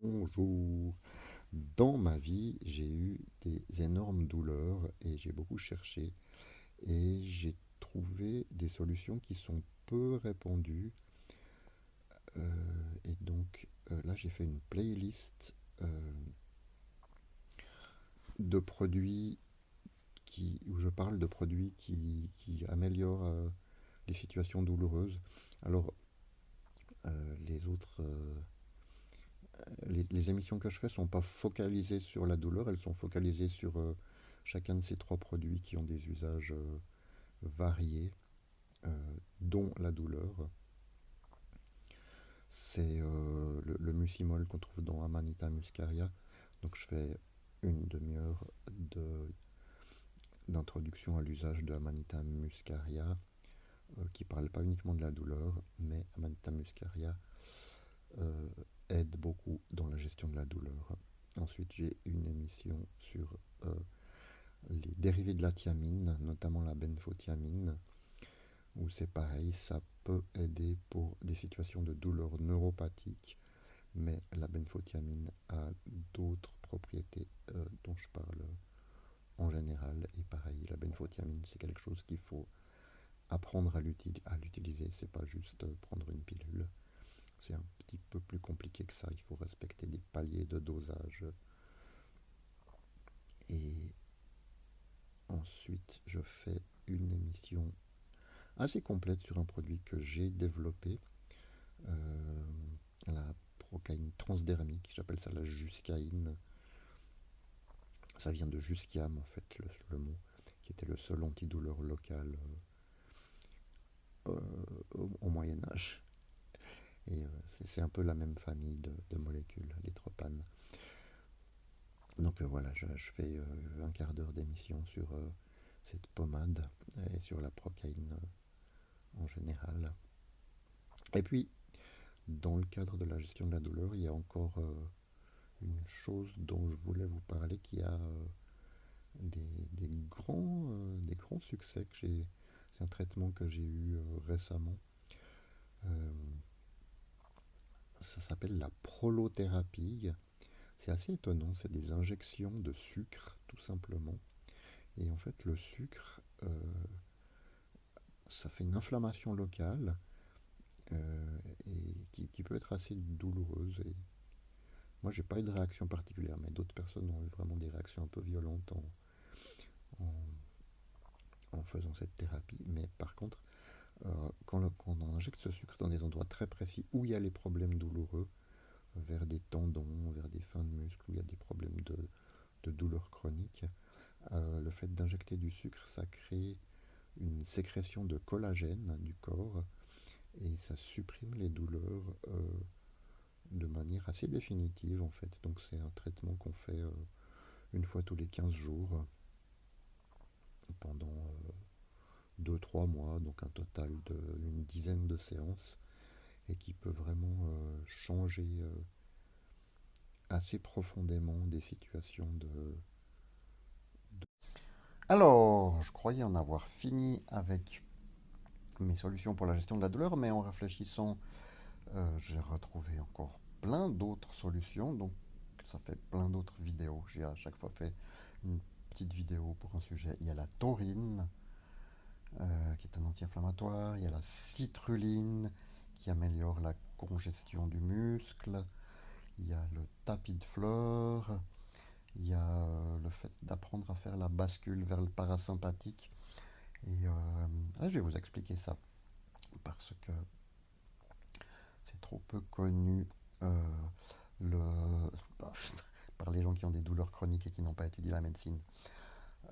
Bonjour. Dans ma vie, j'ai eu des énormes douleurs et j'ai beaucoup cherché et j'ai trouvé des solutions qui sont peu répandues. Et donc là, j'ai fait une playlist de produits où je parle de produits qui améliorent les situations douloureuses. Alors, les autres les émissions que je fais sont pas focalisées sur la douleur, elles sont focalisées sur chacun de ces trois produits qui ont des usages variés, dont la douleur. C'est le mucimol qu'on trouve dans Amanita muscaria. Donc je fais une demi-heure d'introduction à l'usage de Amanita muscaria, qui parle pas uniquement de la douleur, mais Amanita muscaria euh, aide beaucoup dans la gestion de la douleur. Ensuite, j'ai une émission sur les dérivés de la thiamine, notamment la benfothiamine, où c'est pareil, ça peut aider pour des situations de douleur neuropathique, mais la benfothiamine a d'autres propriétés dont je parle en général. Et pareil, la benfothiamine, c'est quelque chose qu'il faut apprendre à l'utiliser. C'est pas juste prendre une pilule. C'est un petit peu plus compliqué que ça. Il faut respecter des paliers de dosage. Et ensuite, je fais une émission assez complète sur un produit que j'ai développé, euh, la procaïne transdermique, j'appelle ça la juscaïne. Ça vient de Jusquiam, en fait, le mot, qui était le seul antidouleur local au Moyen Âge. Et c'est un peu la même famille de molécules, les tropanes. Donc voilà, je fais un quart d'heure d'émission sur cette pommade et sur la procaïne en général. Et puis, dans le cadre de la gestion de la douleur, il y a encore une chose dont je voulais vous parler qui a des grands succès que j'ai. C'est un traitement que j'ai eu récemment. Euh, Ça s'appelle la prolothérapie. C'est assez étonnant, c'est des injections de sucre, tout simplement. Et en fait, le sucre, ça fait une inflammation locale et qui peut être assez douloureuse. Et moi, j'ai pas eu de réaction particulière, mais d'autres personnes ont eu vraiment des réactions un peu violentes en, en faisant cette thérapie. Mais par contre, quand on injecte ce sucre dans des endroits très précis où il y a les problèmes douloureux, vers des tendons, vers des fins de muscles, où il y a des problèmes de douleurs chroniques, le fait d'injecter du sucre, ça crée une sécrétion de collagène du corps et ça supprime les douleurs de manière assez définitive en fait. Donc c'est un traitement qu'on fait une fois tous les 15 jours pendant 2-3 mois, donc un total d'une dizaine de séances et qui peut vraiment changer assez profondément des situations Alors, je croyais en avoir fini avec mes solutions pour la gestion de la douleur, mais en réfléchissant, j'ai retrouvé encore plein d'autres solutions, donc ça fait plein d'autres vidéos. J'ai à chaque fois fait une petite vidéo pour un sujet. Il y a la taurine, qui est un anti-inflammatoire, il y a la citrulline, qui améliore la congestion du muscle, il y a le tapis de fleurs, il y a le fait d'apprendre à faire la bascule vers le parasympathique. Et là, je vais vous expliquer ça parce que c'est trop peu connu le, par les gens qui ont des douleurs chroniques et qui n'ont pas étudié la médecine.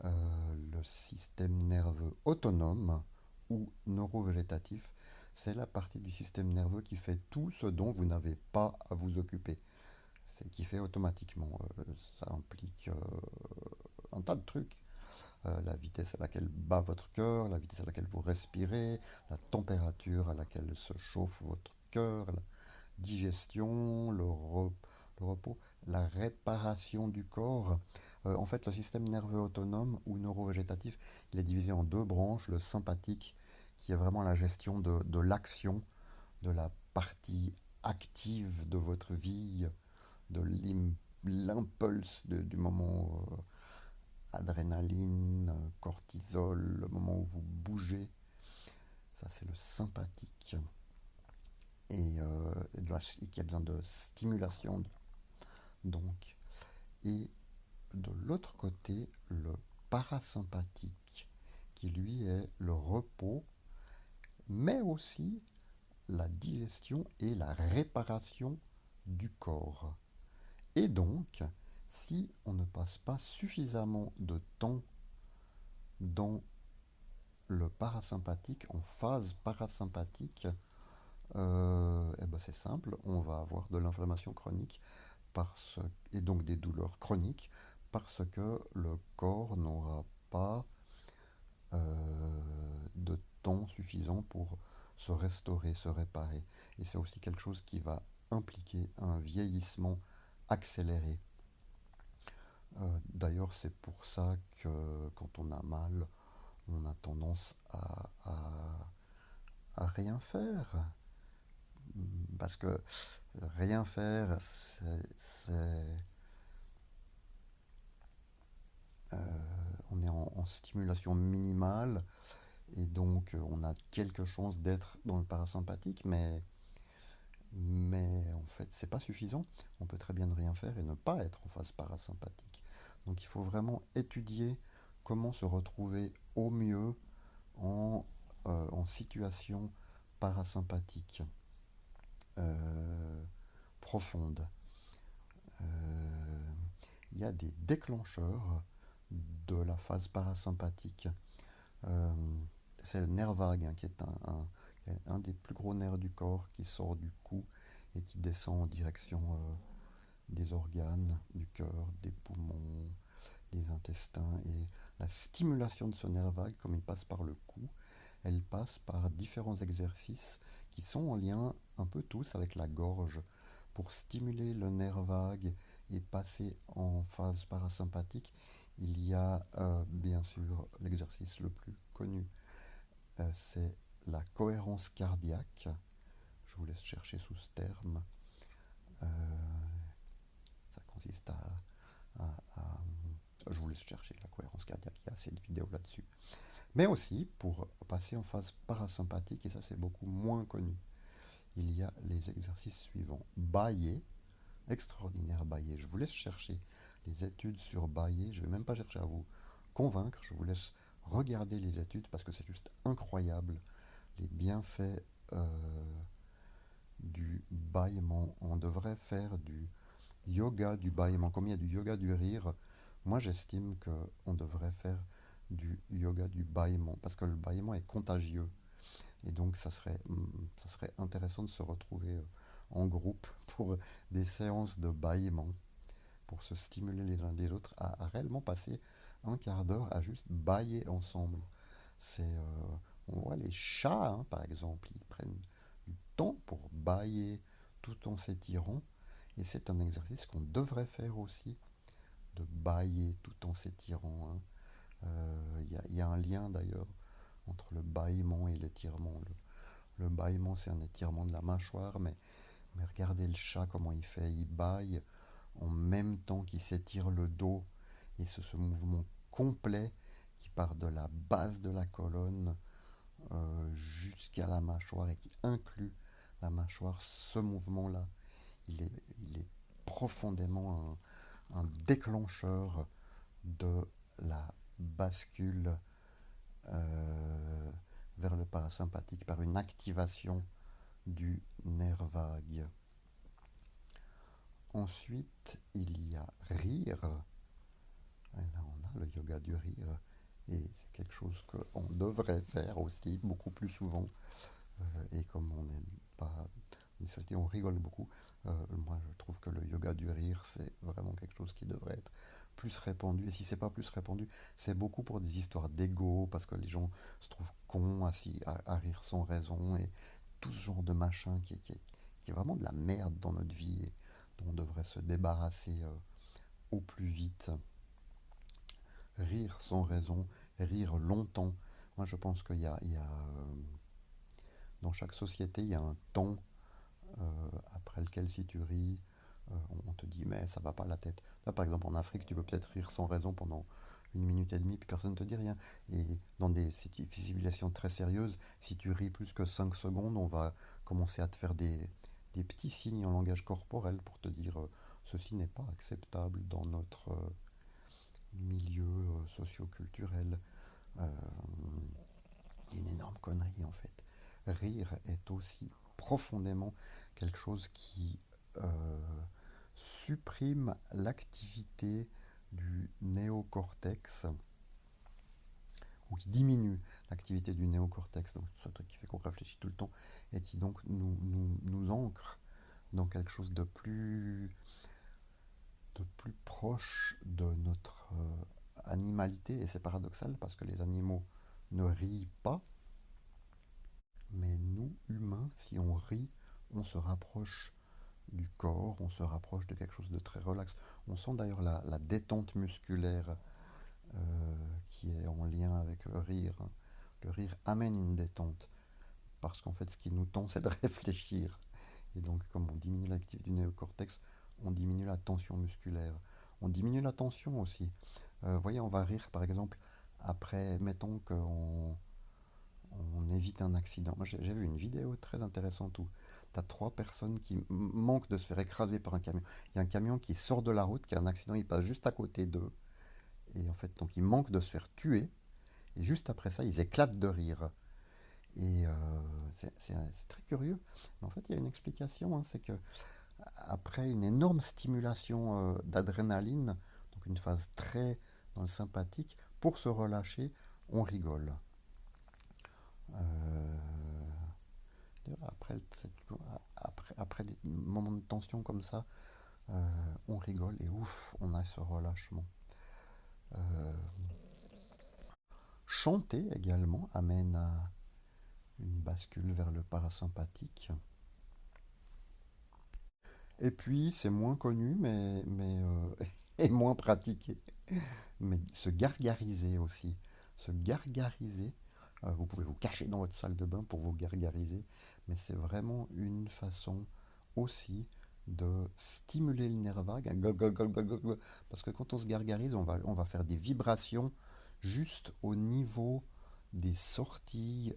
Le système nerveux autonome ou neurovégétatif, c'est la partie du système nerveux qui fait tout ce dont vous n'avez pas à vous occuper. C'est qui fait automatiquement. Ça implique un tas de trucs. La vitesse à laquelle bat votre cœur, la vitesse à laquelle vous respirez, la température à laquelle se chauffe votre cœur, la digestion, le repos, la réparation du corps. En fait, le système nerveux autonome ou neurovégétatif, il est divisé en deux branches. Le sympathique, qui est vraiment la gestion de l'action, de la partie active de votre vie, de l'impulse du moment adrénaline, cortisol, le moment où vous bougez. Ça, c'est le sympathique. Et qui a besoin de stimulation. Donc, et de l'autre côté, le parasympathique, qui lui est le repos, mais aussi la digestion et la réparation du corps. Et donc, si on ne passe pas suffisamment de temps dans le parasympathique, en phase parasympathique, eh ben c'est simple, on va avoir de l'inflammation chronique et donc des douleurs chroniques parce que le corps n'aura pas de temps suffisant pour se restaurer, se réparer. Et c'est aussi quelque chose qui va impliquer un vieillissement accéléré. D'ailleurs, c'est pour ça que quand on a mal, on a tendance à rien faire. Parce que rien faire, on est en stimulation minimale et donc on a quelques chances d'être dans le parasympathique, mais en fait c'est pas suffisant. On peut très bien ne rien faire et ne pas être en phase parasympathique. Donc il faut vraiment étudier comment se retrouver au mieux en situation parasympathique profonde. Il y a des déclencheurs de la phase parasympathique. Euh, c'est le nerf vague, hein, qui est un des plus gros nerfs du corps qui sort du cou et qui descend en direction des organes, du cœur, des poumons, des intestins. Et la stimulation de ce nerf vague, comme il passe par le cou, elle passe par différents exercices qui sont en lien un peu tous avec la gorge. Pour stimuler le nerf vague et passer en phase parasympathique, il y a bien sûr l'exercice le plus connu, c'est la cohérence cardiaque. Je vous laisse chercher sous ce terme. Euh, Ça consiste je vous laisse chercher la cohérence cardiaque, il y a assez de vidéos là-dessus. Mais aussi, pour passer en phase parasympathique, et ça c'est beaucoup moins connu, il y a les exercices suivants. Bailler, extraordinaire Bailler. Je vous laisse chercher les études sur Bailler. Je ne vais même pas chercher à vous convaincre, je vous laisse regarder les études parce que c'est juste incroyable les bienfaits du bâillement. On devrait faire du yoga du bâillement. Comme il y a du yoga du rire, moi j'estime qu'on devrait faire du yoga du bâillement parce que le bâillement est contagieux. Et donc ça serait intéressant de se retrouver en groupe pour des séances de bâillement, pour se stimuler les uns les autres à réellement passer un quart d'heure à juste bâiller ensemble. On voit les chats, hein, par exemple, ils prennent du temps pour bâiller tout en s'étirant. Et c'est un exercice qu'on devrait faire aussi, de bâiller tout en s'étirant. Hein. Y a un lien d'ailleurs entre le bâillement et l'étirement. Le bâillement, c'est un étirement de la mâchoire, mais regardez le chat, comment il fait. Il bâille en même temps qu'il s'étire le dos. Et c'est ce mouvement complet qui part de la base de la colonne jusqu'à la mâchoire et qui inclut la mâchoire. Ce mouvement-là, il est profondément un déclencheur de la bascule vers le parasympathique par une activation du nerf vague. Ensuite, il y a rire. Et là, on a le yoga du rire. Et c'est quelque chose qu'on devrait faire aussi beaucoup plus souvent. Et comme on n'est pas une société, on rigole beaucoup. Moi, je trouve que le yoga du rire, c'est vraiment quelque chose qui devrait être plus répandu. Et si c'est pas plus répandu, c'est beaucoup pour des histoires d'ego, parce que les gens se trouvent cons à rire sans raison, et tout ce genre de machin qui est vraiment de la merde dans notre vie et dont on devrait se débarrasser au plus vite. Rire sans raison, rire longtemps. Moi, je pense dans chaque société, il y a un temps après lequel si tu ris, On te dit, mais ça va pas la tête. Là, par exemple, en Afrique, tu peux peut-être rire sans raison pendant 1 minute et demie, puis personne ne te dit rien. Et dans des civilisations très sérieuses, si tu ris plus que 5 secondes, on va commencer à te faire des petits signes en langage corporel pour te dire ceci n'est pas acceptable dans notre milieu socio-culturel. Euh, une énorme connerie en fait. Rire est aussi profondément quelque chose qui supprime l'activité du néocortex, ou qui diminue l'activité du néocortex, donc ce truc qui fait qu'on réfléchit tout le temps, et qui donc nous ancre dans quelque chose de plus proche de notre animalité. Et c'est paradoxal parce que les animaux ne rient pas, mais nous, humains, si on rit, on se rapproche du corps, on se rapproche de quelque chose de très relax. On sent d'ailleurs la détente musculaire qui est en lien avec le rire, hein. Le rire amène une détente, parce qu'en fait, ce qui nous tend, c'est de réfléchir. Et donc, comme on diminue l'activité du néocortex, on diminue la tension musculaire. On diminue la tension aussi. Vous voyez, on va rire, par exemple, après, mettons qu'on on évite un accident. Moi, j'ai vu une vidéo très intéressante où tu as 3 personnes qui manquent de se faire écraser par un camion. Il y a un camion qui sort de la route, qui a un accident, il passe juste à côté d'eux. Et en fait, donc ils manquent de se faire tuer. Et juste après ça, ils éclatent de rire. Et c'est très curieux. Mais en fait, il y a une explication, hein, c'est que après une énorme stimulation d'adrénaline, donc une phase très dans le sympathique, pour se relâcher, on rigole. Euh, après des moments de tension comme ça, on rigole et ouf, on a ce relâchement. Euh, Chanter également amène à une bascule vers le parasympathique. Et puis, c'est moins connu, et moins pratiqué. Mais se gargariser aussi. Se gargariser. Vous pouvez vous cacher dans votre salle de bain pour vous gargariser. Mais c'est vraiment une façon aussi de stimuler le nerf vague. Parce que quand on se gargarise, on va faire des vibrations juste au niveau des sorties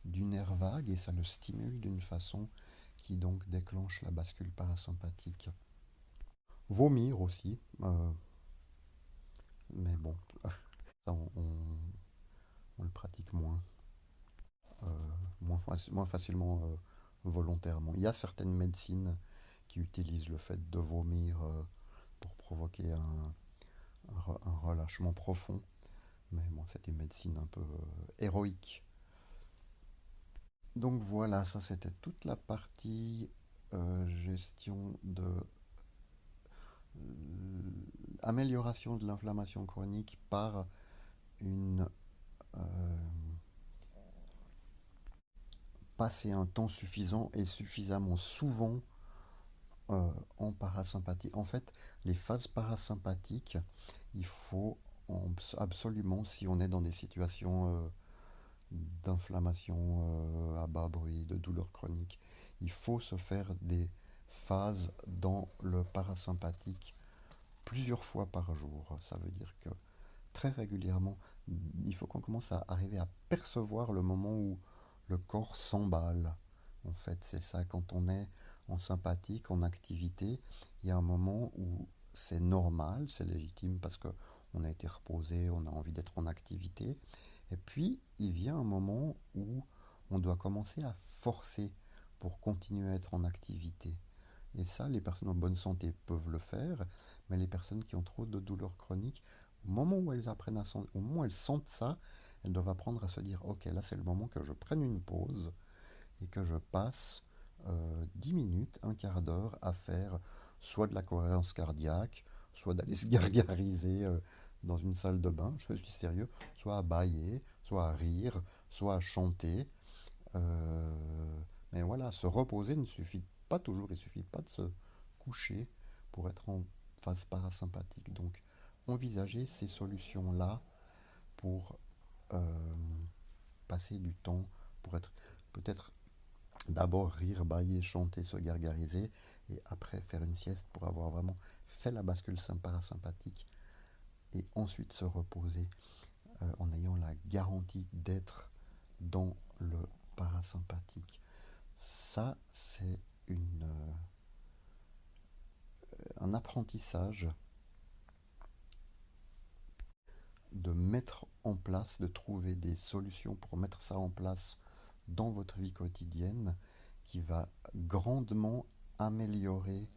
du nerf vague, et ça le stimule d'une façon qui donc déclenche la bascule parasympathique. Vomir aussi, mais bon, ça on le pratique moins facilement volontairement. Il y a certaines médecines qui utilisent le fait de vomir pour provoquer un relâchement profond, mais bon, c'est des médecines un peu héroïques. Donc voilà, ça c'était toute la partie gestion de amélioration de l'inflammation chronique par une passer un temps suffisant et suffisamment souvent en parasympathie. En fait, les phases parasympathiques, il faut absolument, si on est dans des situations d'inflammation à bas bruit, de douleur chronique, il faut se faire des phases dans le parasympathique plusieurs fois par jour. Ça veut dire que très régulièrement, il faut qu'on commence à arriver à percevoir le moment où le corps s'emballe. En fait, c'est ça, quand on est en sympathique, en activité, il y a un moment où c'est normal, c'est légitime parce qu'on a été reposé, on a envie d'être en activité. Et puis, il vient un moment où on doit commencer à forcer pour continuer à être en activité. Et ça, les personnes en bonne santé peuvent le faire, mais les personnes qui ont trop de douleurs chroniques, au moment où elles apprennent au moment où elles sentent ça, elles doivent apprendre à se dire, ok, là c'est le moment que je prenne une pause et que je passe 10 minutes, un quart d'heure à faire soit de la cohérence cardiaque, soit d'aller se gargariser dans une salle de bain, je suis sérieux, soit à bâiller, soit à rire, soit à chanter. Mais voilà, se reposer ne suffit pas toujours, il suffit pas de se coucher pour être en phase parasympathique. Donc, envisager ces solutions-là pour passer du temps, pour être peut-être d'abord rire, bâiller, chanter, se gargariser, et après faire une sieste pour avoir vraiment fait la bascule parasympathique, et ensuite se reposer en ayant la garantie d'être dans le parasympathique. Ça, c'est un apprentissage de mettre en place, de trouver des solutions pour mettre ça en place dans votre vie quotidienne qui va grandement améliorer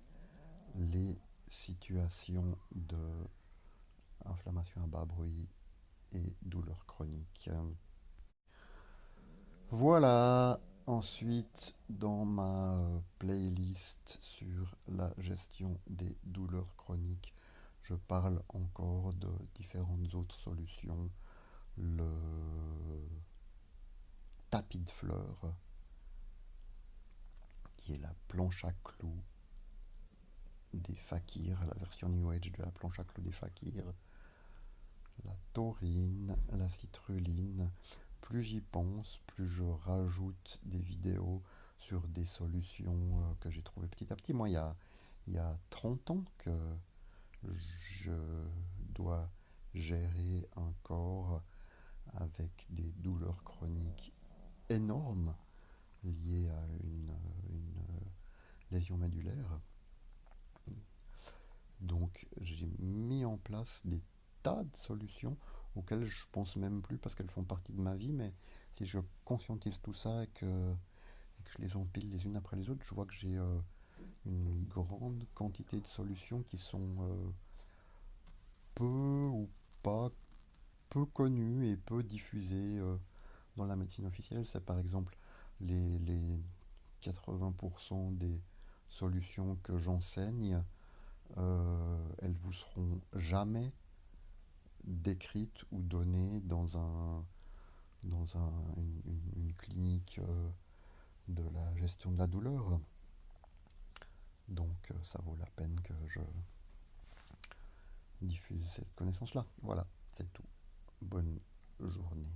les situations de inflammation à bas bruit et douleurs chroniques. Voilà, ensuite dans ma playlist sur la gestion des douleurs chroniques, je parle encore de différentes autres solutions. Le tapis de fleurs, qui est la planche à clous des fakirs, la version New Age de la planche à clous des fakirs, la taurine, la citrulline. Plus j'y pense, plus je rajoute des vidéos sur des solutions que j'ai trouvées petit à petit. Moi, il y a 30 ans que je dois gérer un corps avec des douleurs chroniques énormes liées à une lésion médulaire. Donc j'ai mis en place des tas de solutions auxquelles je pense même plus parce qu'elles font partie de ma vie, mais si je conscientise tout ça et que je les empile les unes après les autres, je vois que j'ai une grande quantité de solutions qui sont peu ou pas peu connues et peu diffusées dans la médecine officielle. C'est par exemple les 80% des solutions que j'enseigne, elles vous seront jamais décrites ou données une clinique de la gestion de la douleur. Donc ça vaut la peine que je diffuse cette connaissance-là. Voilà, c'est tout. Bonne journée.